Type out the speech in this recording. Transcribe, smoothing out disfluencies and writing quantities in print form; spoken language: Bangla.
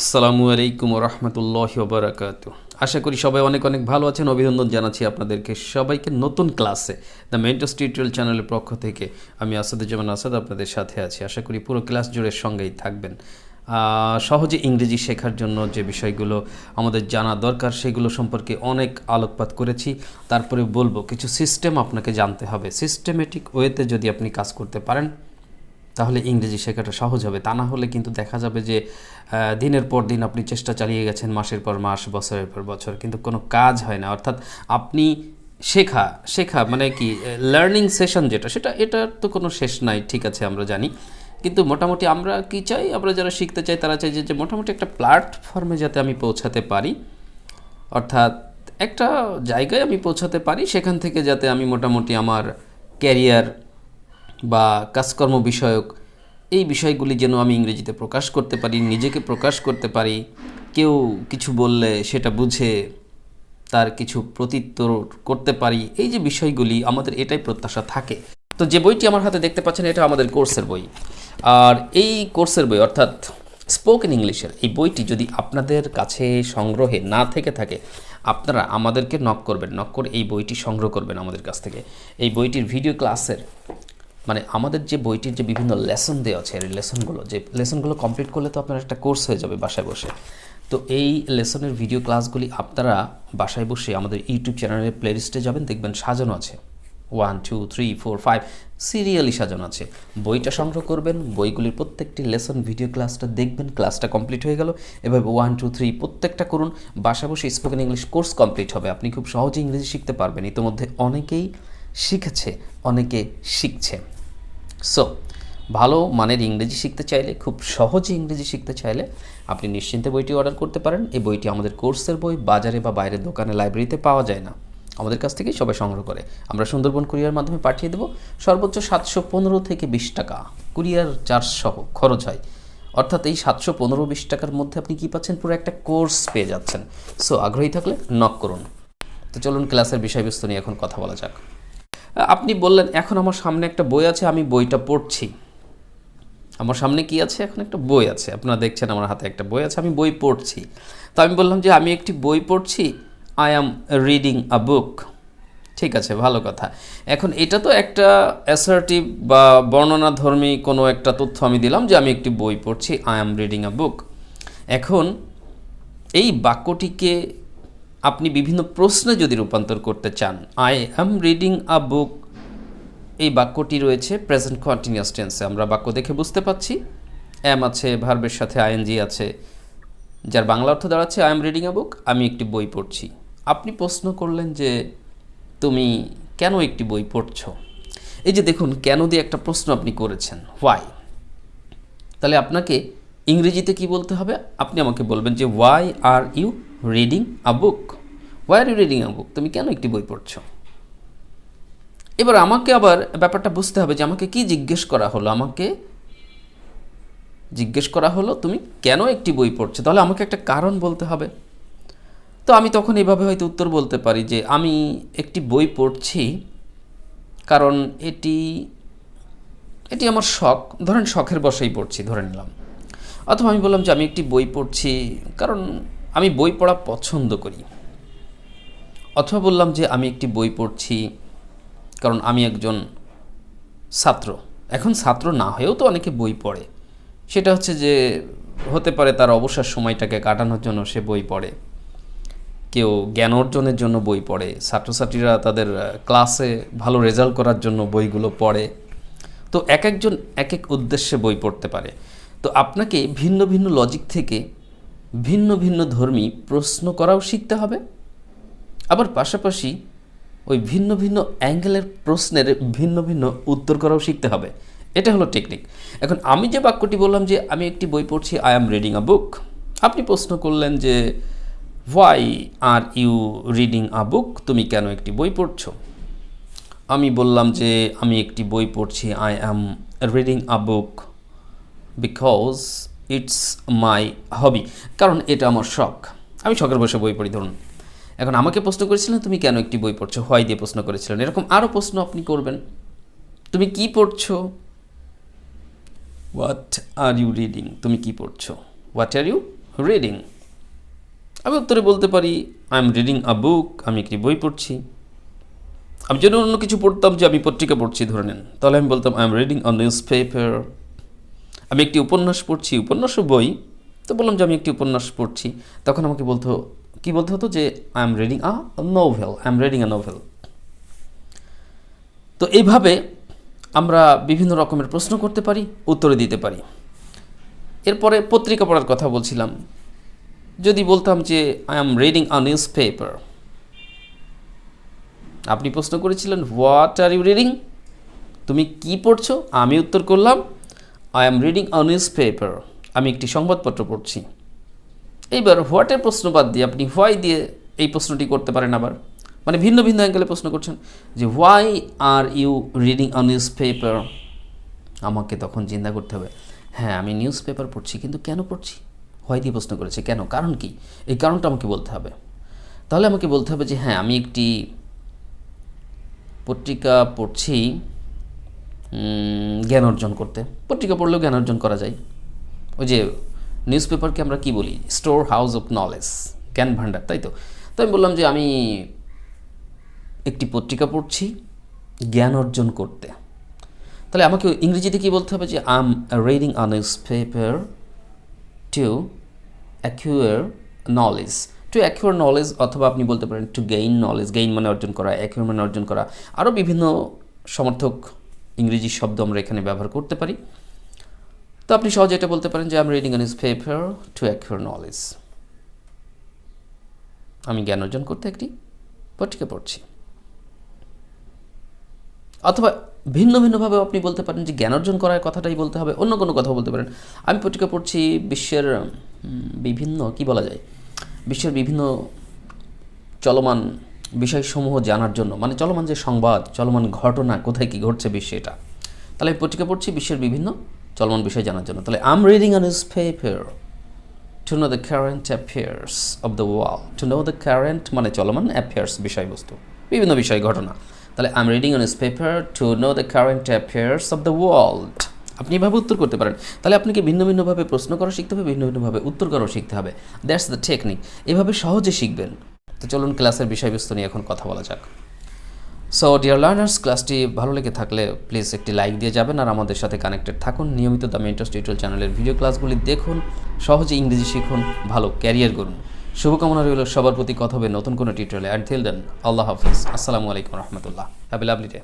আসসালামু আলাইকুম রহমতুল্লাহি ওবরাকাতু। আশা করি সবাই অনেক অনেক ভালো আছেন। অভিনন্দন জানাচ্ছি আপনাদেরকে সবাইকে নতুন ক্লাসে দ্য মেন্টরস টিউটোরিয়াল চ্যানেলের পক্ষ থেকে। আমি আসাদুজ্জামান আসাদ আপনাদের সাথে আছি। আশা করি পুরো ক্লাস জুড়ে সঙ্গেই থাকবেন। সহজে ইংরেজি শেখার জন্য যে বিষয়গুলো আমাদের জানা দরকার সেগুলো সম্পর্কে অনেক আলোকপাত করেছি। তারপরে বলবো কিছু সিস্টেম আপনাকে জানতে হবে। সিস্টেমেটিক ওয়েতে যদি আপনি কাজ করতে পারেন তাহলে ইংরেজি শেখাটা সহজ হবে। তা না হলে কিন্তু দেখা যাবে যে দিনের পর দিন আপনি চেষ্টা চালিয়ে গেছেন, মাসের পর মাস, বছরের পর বছর, কিন্তু কোনো কাজ হয় না। অর্থাৎ আপনি শেখা মানে কি, লার্নিং সেশন যেটা, এটার তো কোনো শেষ নাই, ঠিক আছে, আমরা জানি। কিন্তু মোটামুটি আমরা কি চাই, আমরা যারা শিখতে চাই তারা চাই যে মোটামুটি একটা প্ল্যাটফর্মে যাতে আমি পৌঁছাতে পারি, অর্থাৎ একটা জায়গায় আমি পৌঁছাতে পারি, সেখান থেকে যাতে আমি মোটামুটি আমার ক্যারিয়ার বা কাজকর্ম বিষয়ক এই বিষয়গুলি যেন আমি ইংরেজিতে প্রকাশ করতে পারি, নিজেকে প্রকাশ করতে পারি। কেউ কিছু বললে সেটা বুঝে তার কিছু প্রত্যুত্তর করতে পারি। এই যে বিষয়গুলি আমাদের এটাই প্রত্যাশা থাকে। তো যে বইটি আমার হাতে দেখতে পাচ্ছেন এটা আমাদের কোর্সের বই। আর এই কোর্সের বই অর্থাৎ স্পোকেন ইংলিশের এই বইটি যদি আপনাদের কাছে সংগ্রহে না থেকে থাকে, আপনারা আমাদেরকে নক করবেন, নক করে এই বইটি সংগ্রহ করবেন আমাদের কাছ থেকে। এই বইটির ভিডিও ক্লাসের মানে আমাদের যে বইটির যে বিভিন্ন লেসন দেওয়া আছে, এই লেসনগুলো কমপ্লিট করলে তো আপনার একটা কোর্স হয়ে যাবে বাসায় বসে। তো এই লেসনের ভিডিও ক্লাসগুলি আপনারা বাসায় বসে আমাদের ইউটিউব চ্যানেলের প্লেলিস্টে যাবেন, দেখবেন সাজানো আছে 1 2 3 4 5 সিরিয়ালি সাজানো আছে। বইটা সংগ্রহ করবেন, বইগুলির প্রত্যেকটি লেসন ভিডিও ক্লাসটা দেখবেন, ক্লাসটা কমপ্লিট হয়ে গেল। এভাবে 1 2 3 প্রত্যেকটা করুন, বাসা বসে স্পোকেন ইংলিশ কোর্স কমপ্লিট হবে। আপনি খুব সহজে ইংরেজি শিখতে পারবেন। ইতিমধ্যে অনেকেই শিখেছে, অনেকে শিখছে। সো ভালো মানের ইংরেজি শিখতে চাইলে, খুব সহজে ইংরেজি শিখতে চাইলে আপনি নিশ্চিন্তে বইটি অর্ডার করতে পারেন। এই বইটি আমাদের কোর্সের বই, বাজারে বা বাইরের দোকানে, লাইব্রেরিতে পাওয়া যায় না, আমাদের কাছ থেকেই সবাই সংগ্রহ করে। আমরা সুন্দরবন কুরিয়ার মাধ্যমে পাঠিয়ে দেবো। সর্বোচ্চ 715 থেকে 20 টাকা কুরিয়ার চার্জ সহ খরচ হয়। অর্থাৎ এই 715-20 টাকার মধ্যে আপনি কী পাচ্ছেন, পুরো একটা কোর্স পেয়ে যাচ্ছেন। সো আগ্রহী থাকলে নক করুন। তো চলুন ক্লাসের বিষয়বস্তু নিয়ে এখন কথা বলা যাক। আপনি বললেন এখন আমার সামনে একটা বই আছে, আমি বইটা পড়ছি। আমার সামনে কি আছে? এখন একটা বই আছে, আপনারা দেখছেন আমার হাতে একটা বই আছে, আমি বই পড়ছি। তো আমি বললাম যে আমি একটি বই পড়ছি, আই অ্যাম রিডিং আ বুক। ঠিক আছে, ভালো কথা। এখন এটা তো একটা অ্যাসার্টিভ বা বর্ণনাধর্মী কোনো একটা তথ্য আমি দিলাম যে আমি একটি বই পড়ছি, আই অ্যাম রিডিং আ বুক। এখন এই বাক্যটিকে আপনি বিভিন্ন প্রশ্নে যদি রূপান্তর করতে চান, আই অ্যাম রিডিং আ বুক, এই বাক্যটি রয়েছে প্রেজেন্ট কন্টিনিউয়াস টেন্সে। আমরা বাক্য দেখে বুঝতে পাচ্ছি অ্যাম আছে, ভার্বের সাথে আইএনজি আছে, যার বাংলা অর্থ দাঁড়াচ্ছে আই অ্যাম রিডিং আ বুক, আমি একটি বই পড়ছি। আপনি প্রশ্ন করলেন যে তুমি কেন একটি বই পড়ছো? এই যে দেখুন, কেন দিয়ে একটা প্রশ্ন আপনি করেছেন, হোয়াই। তাহলে আপনাকে ইংরেজিতে কি বলতে হবে? আপনি আমাকে বলবেন যে why are you reading a book, why are you reading a book, তুমি কেন একটি বই পড়ছো? এবার আমাকে আবার ব্যাপারটা বুঝতে হবে যে আমাকে কি জিজ্ঞেস করা হলো। আমাকে জিজ্ঞেস করা হলো তুমি কেন একটি বই পড়ছো, তাহলে আমাকে একটা কারণ বলতে হবে। তো আমি তখন এইভাবে হয়তো উত্তর বলতে পারি যে আমি একটি বই পড়ছি কারণ এটি আমার শখ, ধরেন শখের বশেই পড়ছি ধরে নিলাম। অথবা আমি বললাম যে আমি একটি বই পড়ছি কারণ আমি বই পড়া পছন্দ করি। অথবা বললাম যে আমি একটি বই পড়ছি কারণ আমি একজন ছাত্র। এখন ছাত্র না হয়েও তো অনেকে বই পড়ে, সেটা হচ্ছে যে হতে পারে তার অবসর সময়টাকে কাটানোর জন্য সে বই পড়ে, কেউ জ্ঞান অর্জনের জন্য বই পড়ে, ছাত্রছাত্রীরা তাদের ক্লাসে ভালো রেজাল্ট করার জন্য বইগুলো পড়ে। তো এক একজন এক এক উদ্দেশ্যে বই পড়তে পারে। তো আপনাকে ভিন্ন ভিন্ন লজিক থেকে ভিন্ন ভিন্ন ধর্মী প্রশ্ন করাও শিখতে হবে, আবার পাশাপাশি ওই ভিন্ন ভিন্ন অ্যাঙ্গেলের প্রশ্নের ভিন্ন ভিন্ন উত্তর করাও শিখতে হবে। এটা হলো টেকনিক। এখন আমি যে বাক্যটি বললাম যে আমি একটি বই পড়ছি, আই অ্যাম রিডিং আ বুক, আপনি প্রশ্ন করলেন যে why are you reading a book, তুমি কেন একটি বই পড়ছো? আমি বললাম যে আমি একটি বই পড়ছি, I am reading a book because it's my hobby, কারণ এটা আমার শখ, আমি শখের বসে বই পড়ি ধরুন। এখন আমাকে প্রশ্ন করেছিলেন তুমি কেন একটি বই পড়ছো, হোয়াই দিয়ে প্রশ্ন করেছিলেন। এরকম আরও প্রশ্ন আপনি করবেন, তুমি কি পড়ছো, হোয়াট আর ইউ রিডিং, তুমি কি পড়ছো, হোয়াট আর ইউ রিডিং? আমি উত্তরে বলতে পারি আই এম রিডিং আ বুক, আমি একটি বই পড়ছি। আমি যদি অন্য কিছু পড়তাম, যে আমি পত্রিকা পড়ছি ধরে নেন, তাহলে আমি বলতাম I am reading a news paper. আমি একটি উপন্যাস পড়ছি, উপন্যাস বই, তো বললাম যে আমি একটি উপন্যাস পড়ছি, তখন আমাকে কি বলতে হতো যে I am reading a novel, I am reading a novel. তো এইভাবে আমরা বিভিন্ন রকমের প্রশ্ন করতে পারি, উত্তরে দিতে পারি। এরপরে পত্রিকা পড়ার কথা বলছিলাম। যদি বলতাম যে I am reading a news paper, আপনি প্রশ্ন করেছিলেন হোয়াট আর ইউ রিডিং, তুমি কি পড়ছো? আমি উত্তর করলাম I am reading a news paper, আমি একটি সংবাদপত্র পড়ছি। এইবার হোয়াটের প্রশ্ন বাদ দিয়ে আপনি হোয়াই দিয়ে এই প্রশ্নটি করতে পারেন। আবার মানে ভিন্ন ভিন্ন অ্যাঙ্গেলে প্রশ্ন করছেন যে why are you reading a newspaper. আমাকে তখন চিন্তা করতে হবে, হ্যাঁ আমি নিউজ পেপার পড়ছি, কিন্তু কেন পড়ছি? হোয়াই দিয়ে প্রশ্ন করেছে, কেন, কারণ কি, এই কারণটা আমাকে বলতে হবে। তাহলে আমাকে বলতে হবে যে হ্যাঁ আমি একটি পত্রিকা পড়ছি জ্ঞান অর্জন করতে। পত্রিকা পড়লেও জ্ঞান অর্জন করা যায়। ওই যে নিউজ পেপারকে আমরা কি বলি, স্টোর হাউস অফ নলেজ, জ্ঞান ভাণ্ডার, তাই তো। তো আমি বললাম যে আমি একটি পত্রিকা পড়ছি জ্ঞান অর্জন করতে। তাহলে আমাকে ইংরেজিতে কি বলতে হবে যে I am reading a newspaper to acquire knowledge. To acquire knowledge, অথবা আপনি বলতে পারেন টু গেইন নলেজ। গেইন মানে অর্জন করা, অ্যাকুয়ার মানে অর্জন করা। আরও বিভিন্ন সমর্থক ইংরেজি শব্দ আমরা এখানে ব্যবহার করতে পারি। তো আপনি সহজে এটা বলতে পারেন যে I am reading a newspaper to acquire knowledge, আমি জ্ঞান অর্জন করতে একটি পত্রিকা পড়ছি। অথবা ভিন্ন ভিন্নভাবে আপনি বলতে পারেন যে জ্ঞান অর্জন করার কথাটাই বলতে হবে, অন্য কোনো কথা বলতে পারেন। আমি পত্রিকা পড়ছি বিশ্বের বিভিন্ন কি বলা যায়, বিশ্বের বিভিন্ন চলমান বিষয়সমূহ জানার জন্য, মানে চলমান যে সংবাদ, চলমান ঘটনা, কোথায় কী ঘটছে বিশ্বে, এটা। তাহলে আমি পত্রিকা পড়ছি বিশ্বের বিভিন্ন চলমান বিষয় জানার জন্য। তাহলে I am reading a newspaper to know the current affairs of the world. To know the current মানে চলমান, অ্যাফেয়ার্স বিষয়বস্তু, বিভিন্ন বিষয় ঘটনা। তাহলে I am reading a newspaper to know the current affairs of the world. আপনি এভাবে উত্তর করতে পারেন। তাহলে আপনাকে ভিন্ন ভিন্নভাবে প্রশ্ন করা শিখতে হবে, ভিন্ন ভিন্নভাবে উত্তর করাও শিখতে হবে। That's the technique. এভাবে সহজে শিখবেন। তো চলুন ক্লাসের বিষয়বস্তু নিয়ে এখন কথা বলা যাক। সো ডিয়ার লার্নার্স, ক্লাসটি ভালো লেগে থাকলে প্লিজ একটি লাইক দিয়ে যাবেন, আর আমাদের সাথে কানেক্টেড থাকুন। নিয়মিত দ্য মেন্টর্স টিউটোরিয়াল চ্যানেলের ভিডিও ক্লাসগুলি দেখুন, সহজে ইংরেজি শিখুন, ভালো ক্যারিয়ার করুন। শুভকামনা রইল সবার প্রতি। কথা হবে নতুন কোনো টিউটোরিয়ালে। অ্যান্টিল দেন, আল্লাহ হাফিজ, আসসালামু আলাইকুম রহমতুল্লাহ। Have a lovely day.